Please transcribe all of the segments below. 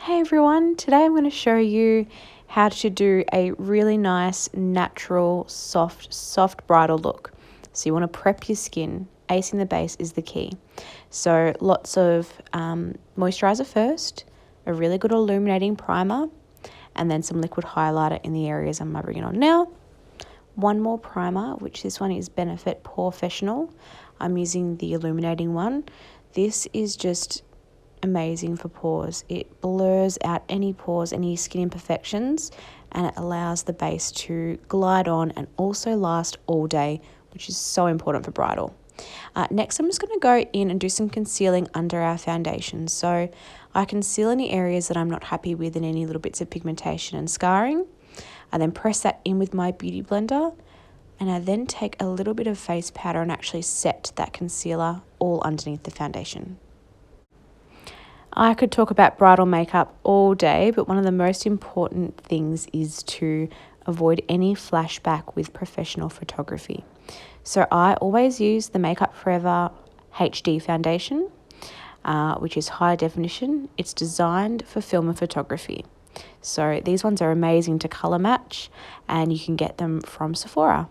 Hey everyone, today I'm going to show you how to do a really nice, natural, soft bridal look. So you want to prep your skin. Acing the base is the key. So lots of moisturizer first, a really good illuminating primer, and then some liquid highlighter in the areas I'm bringing on now. One more primer, which this one is Benefit Porefessional. I'm using the illuminating one. This is just amazing for pores. It blurs out any pores, any skin imperfections, and it allows the base to glide on and also last all day, which is so important for bridal. Next, I'm just going to go in and do some concealing under our foundation. So I conceal any areas that I'm not happy with and any little bits of pigmentation and scarring. I then press that in with my beauty blender, and I then take a little bit of face powder and actually set that concealer all underneath the foundation. I could talk about bridal makeup all day, but one of the most important things is to avoid any flashback with professional photography. So I always use the Makeup Forever HD foundation, which is high definition. It's designed for film and photography. So these ones are amazing to colour match, and you can get them from Sephora.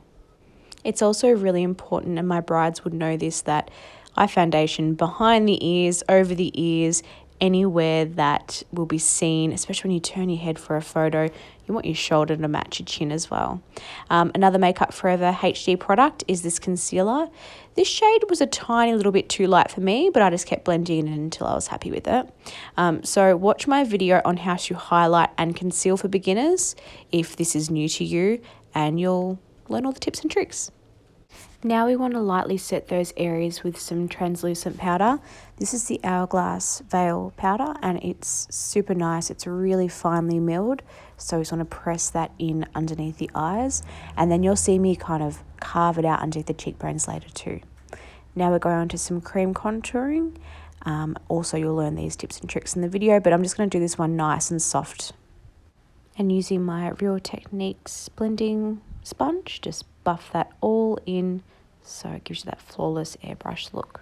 It's also really important, and my brides would know this, that eye foundation behind the ears, over the ears, anywhere that will be seen, especially when you turn your head for a photo. You want your shoulder to match your chin as well. Another Makeup Forever HD product is this concealer. This shade was a tiny little bit too light for me, but I just kept blending it until I was happy with it. So watch my video on how to highlight and conceal for beginners if this is new to you, and you'll learn all the tips and tricks. Now we want to lightly set those areas with some translucent powder. This is the Hourglass Veil powder, and it's super nice. It's really finely milled, so we just want to press that in underneath the eyes, and then you'll see me kind of carve it out underneath the cheekbones later too. Now we're going on to some cream contouring. Also, you'll learn these tips and tricks in the video, but I'm just going to do this one nice and soft. And using my Real Techniques blending sponge, just buff that all in so it gives you that flawless airbrush look.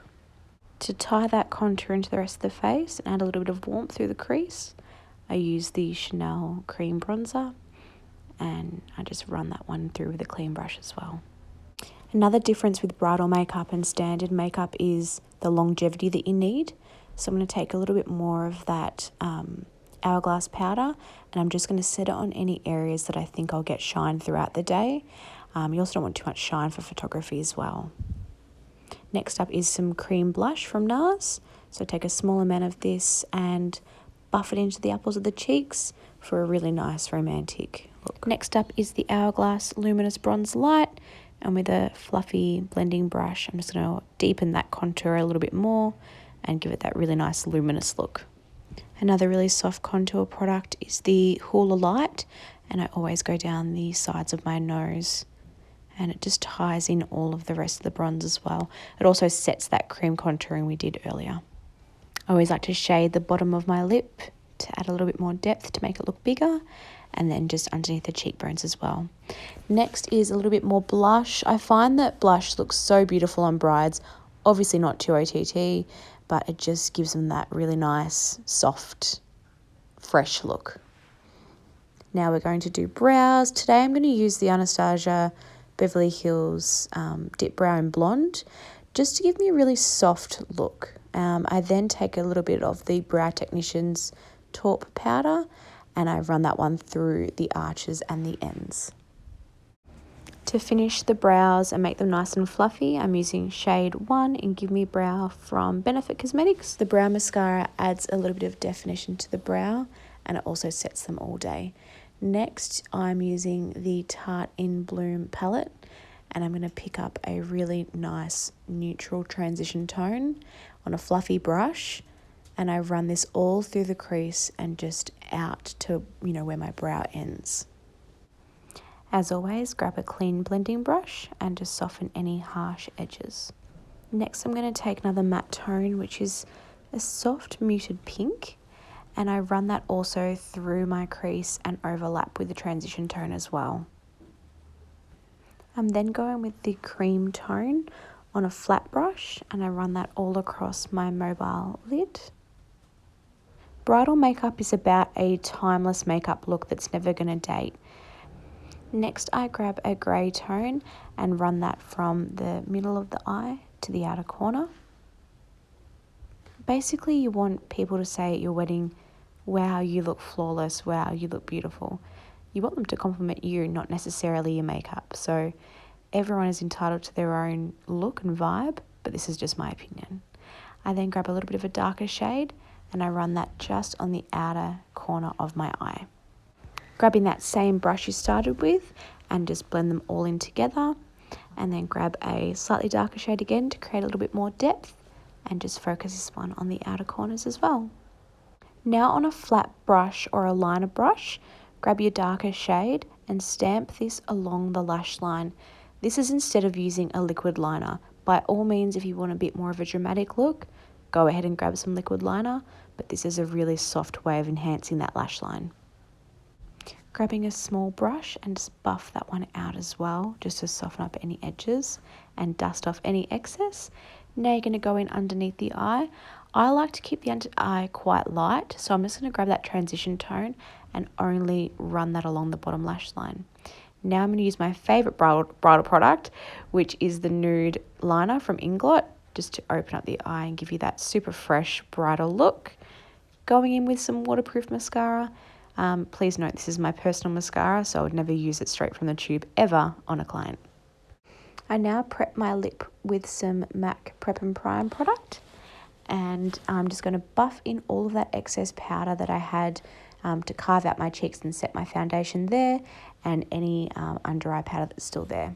To tie that contour into the rest of the face and add a little bit of warmth through the crease, I use the Chanel Cream Bronzer, and I just run that one through with a clean brush as well. Another difference with bridal makeup and standard makeup is the longevity that you need. So I'm going to take a little bit more of that Hourglass powder, and I'm just going to set it on any areas that I think I'll get shine throughout the day. You also don't want too much shine for photography as well. Next up is some cream blush from NARS. So take a small amount of this and buff it into the apples of the cheeks for a really nice romantic look. Next up is the Hourglass Luminous Bronze Light, and with a fluffy blending brush, I'm just going to deepen that contour a little bit more and give it that really nice luminous look. Another really soft contour product is the Hoola Light, and I always go down the sides of my nose, and it just ties in all of the rest of the bronze as well. It also sets that cream contouring we did earlier. I always like to shade the bottom of my lip to add a little bit more depth to make it look bigger, and then just underneath the cheekbones as well. Next is a little bit more blush. I find that blush looks so beautiful on brides, obviously not too OTT, but it just gives them that really nice, soft, fresh look. Now we're going to do brows. Today I'm going to use the Anastasia Beverly Hills Dip Brow in Blonde, just to give me a really soft look. I then take a little bit of the Brow Technicians taupe powder, and I run that one through the arches and the ends. To finish the brows and make them nice and fluffy, I'm using shade 1 in Give Me Brow from Benefit Cosmetics. The brow mascara adds a little bit of definition to the brow, and it also sets them all day. Next, I'm using the Tarte in Bloom palette, and I'm going to pick up a really nice neutral transition tone on a fluffy brush, and I run this all through the crease and just out to, where my brow ends. As always, grab a clean blending brush and just soften any harsh edges. Next, I'm going to take another matte tone, which is a soft muted pink, and I run that also through my crease and overlap with the transition tone as well. I'm then going with the cream tone on a flat brush, and I run that all across my mobile lid. Bridal makeup is about a timeless makeup look that's never going to date. Next, I grab a grey tone and run that from the middle of the eye to the outer corner. Basically, you want people to say at your wedding, wow, you look flawless, wow, you look beautiful. You want them to compliment you, not necessarily your makeup. So everyone is entitled to their own look and vibe, but this is just my opinion. I then grab a little bit of a darker shade and I run that just on the outer corner of my eye. Grabbing that same brush you started with and just blend them all in together, and then grab a slightly darker shade again to create a little bit more depth and just focus this one on the outer corners as well. Now on a flat brush or a liner brush, grab your darker shade and stamp this along the lash line. This is instead of using a liquid liner. By all means, if you want a bit more of a dramatic look, go ahead and grab some liquid liner, but this is a really soft way of enhancing that lash line. Grabbing a small brush and just buff that one out as well, just to soften up any edges and dust off any excess. Now you're going to go in underneath the eye. I like to keep the under eye quite light, so I'm just going to grab that transition tone and only run that along the bottom lash line. Now I'm going to use my favourite bridal product, which is the nude liner from Inglot, just to open up the eye and give you that super fresh bridal look. Going in with some waterproof mascara. Please note this is my personal mascara, so I would never use it straight from the tube ever on a client. I now prep my lip with some MAC Prep and Prime product, and I'm just going to buff in all of that excess powder that I had to carve out my cheeks and set my foundation there, and any under eye powder that's still there.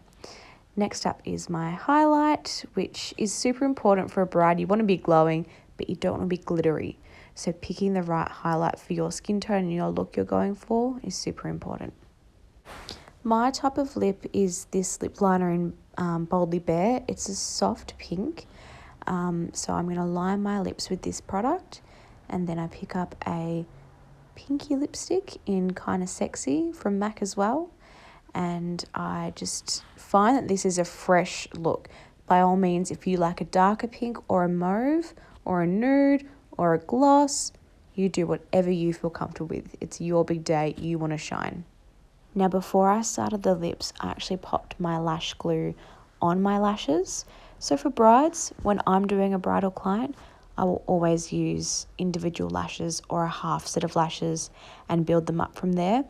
Next up is my highlight, which is super important for a bride. You want to be glowing, but you don't want to be glittery. So picking the right highlight for your skin tone and your look you're going for is super important. My type of lip is this lip liner in Boldly Bare. It's a soft pink. So I'm going to line my lips with this product, and then I pick up a pinky lipstick in Kinda Sexy from MAC as well. And I just find that this is a fresh look. By all means, if you like a darker pink or a mauve or a nude or a gloss, you do whatever you feel comfortable with. It's your big day, you want to shine. Now before I started the lips, I actually popped my lash glue on my lashes. So for brides, when I'm doing a bridal client, I will always use individual lashes or a half set of lashes and build them up from there.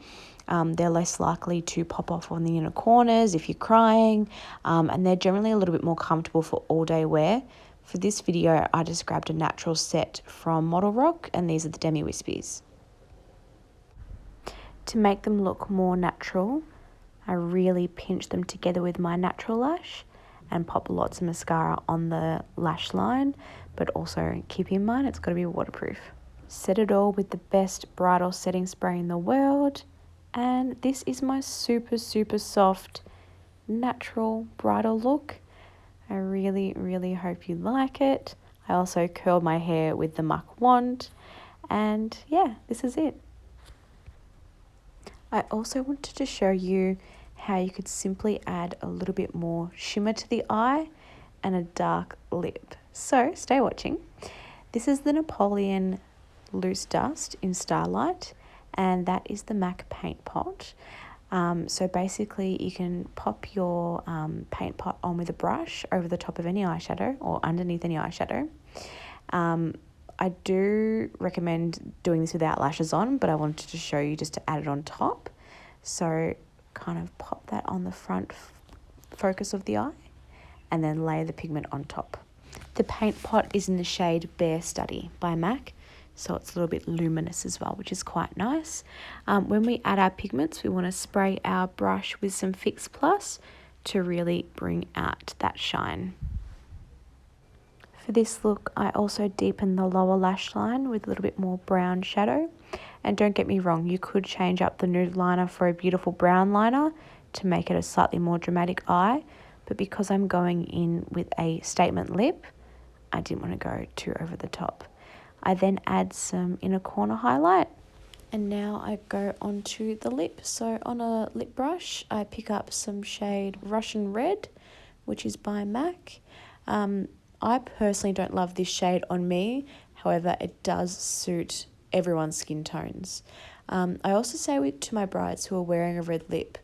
They're less likely to pop off on the inner corners if you're crying, and they're generally a little bit more comfortable for all day wear. For this video, I just grabbed a natural set from Model Rock, and these are the Demi Wispies. To make them look more natural, I really pinch them together with my natural lash and pop lots of mascara on the lash line, but also keep in mind it's got to be waterproof. Set it all with the best bridal setting spray in the world, and this is my super soft, natural bridal look. I really hope you like it. I also curled my hair with the Muck wand, and yeah, this is it. I also wanted to show you how you could simply add a little bit more shimmer to the eye and a dark lip. So stay watching. This is the Napoleon Loose Dust in Starlight, and that is the MAC paint pot. So basically you can pop your paint pot on with a brush over the top of any eyeshadow or underneath any eyeshadow. I do recommend doing this without lashes on, but I wanted to show you just to add it on top. So kind of pop that on the front focus of the eye and then layer the pigment on top. The paint pot is in the shade Bare Study by MAC. So it's a little bit luminous as well, which is quite nice. When we add our pigments, we want to spray our brush with some Fix Plus to really bring out that shine. For this look, I also deepen the lower lash line with a little bit more brown shadow. And don't get me wrong, you could change up the nude liner for a beautiful brown liner to make it a slightly more dramatic eye. But because I'm going in with a statement lip, I didn't want to go too over the top. I then add some inner corner highlight, and now I go onto the lip. So on a lip brush, I pick up some shade Russian Red, which is by MAC. I personally don't love this shade on me. However, it does suit everyone's skin tones. I also say to my brides who are wearing a red lip,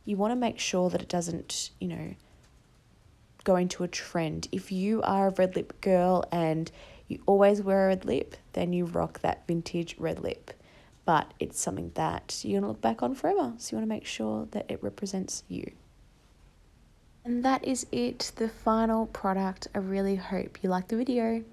you want to make sure that it doesn't, go into a trend. If you are a red lip girl and you always wear a red lip, then you rock that vintage red lip. But it's something that you're going to look back on forever. So you want to make sure that it represents you. And that is it, the final product. I really hope you liked the video.